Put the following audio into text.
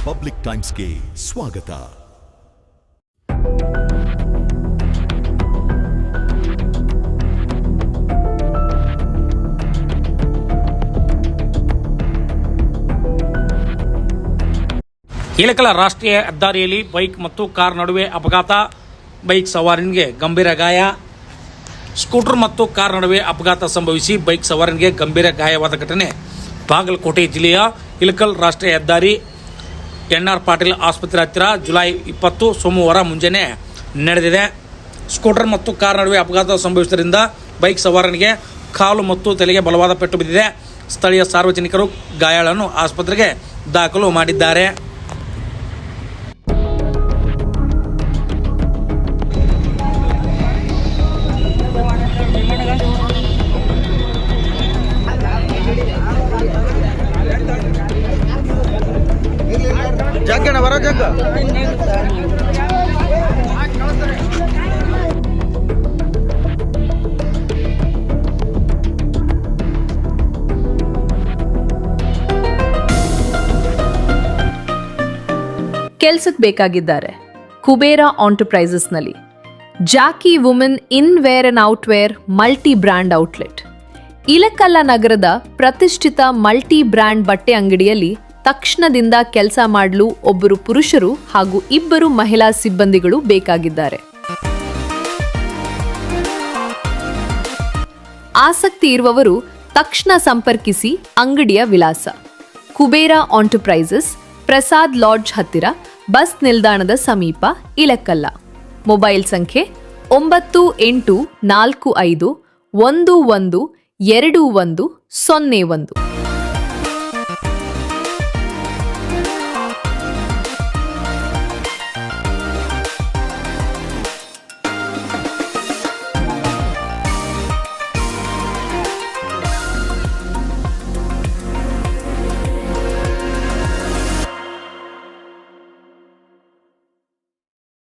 Public ಟೈಮ್ಸ್ಗೆ ಸ್ವಾಗತ. ಇಳಕಲ ರಾಷ್ಟ್ರೀಯ ಹೆದ್ದಾರಿಯಲ್ಲಿ ಬೈಕ್ ಮತ್ತು ಕಾರ್ ನಡುವೆ ಅಪಘಾತ, ಬೈಕ್ ಸವಾರನಿಗೆ ಗಂಭೀರ ಗಾಯ. ಸ್ಕೂಟರ್ ಮತ್ತು ಕಾರ್ ನಡುವೆ ಅಪಘಾತ ಸಂಭವಿಸಿ ಬೈಕ್ ಸವಾರನಿಗೆ ಗಂಭೀರ ಗಾಯವಾದ ಘಟನೆ ಬಾಗಲಕೋಟೆ ಜಿಲ್ಲೆಯ ಇಳಕಲ್ ರಾಷ್ಟ್ರೀಯ ಹೆದ್ದಾರಿ ಎನ್.ಆರ್. ಪಾಟೀಲ್ ಆಸ್ಪತ್ರೆ ಹತ್ತಿರ ಜುಲೈ 20 ಸೋಮವಾರ ಮುಂಜಾನೆ ನಡೆದಿದೆ. ಸ್ಕೂಟರ್ ಮತ್ತು ಕಾರ್ ನಡುವೆ ಅಪಘಾತ ಸಂಭವಿಸಿದ್ದರಿಂದ ಬೈಕ್ ಸವಾರನಿಗೆ ಕಾಲು ಮತ್ತು ತಲೆಗೆ ಬಲವಾದ ಪೆಟ್ಟು ಬಿದ್ದಿದೆ. ಸ್ಥಳೀಯ ಸಾರ್ವಜನಿಕರು ಗಾಯಾಳನ್ನು ಆಸ್ಪತ್ರೆಗೆ ದಾಖಲು ಮಾಡಿದ್ದಾರೆ. ಜಗ್ಗಣ ಬರೋ ಜಗ್ಗ ಕೆಲ್ಸಕ್ಕೆ ಬೇಕಾಗಿದ್ದಾರೆ ಕುಬೇರ ಎಂಟರ್ಪ್ರೈಸಸ್ನಲ್ಲಿ. Jockey women innerwear and outerwear multi brand outlet. ಇಳಕಲ್ಲ ನಗರದ ಪ್ರತಿಷ್ಠಿತ ಮಲ್ಟಿ ಬ್ರ್ಯಾಂಡ್ ಬಟ್ಟೆ ಅಂಗಡಿಯಲ್ಲಿ ತಕ್ಷಣದಿಂದ ಕೆಲಸ ಮಾಡಲು ಒಬ್ಬರು ಪುರುಷರು ಹಾಗೂ 2 ಮಹಿಳಾ ಸಿಬ್ಬಂದಿಗಳು ಬೇಕಾಗಿದ್ದಾರೆ. ಆಸಕ್ತಿ ಇರುವವರು ತಕ್ಷಣ ಸಂಪರ್ಕಿಸಿ. ಅಂಗಡಿಯ ವಿಳಾಸ: ಕುಬೇರ ಎಂಟರ್ಪ್ರೈಸಸ್, ಪ್ರಸಾದ್ ಲಾಡ್ಜ್ ಹತ್ತಿರ, ಬಸ್ ನಿಲ್ದಾಣದ ಸಮೀಪ, ಇಳಕಲ್ಲ. ಮೊಬೈಲ್ ಸಂಖ್ಯೆ 9845112101.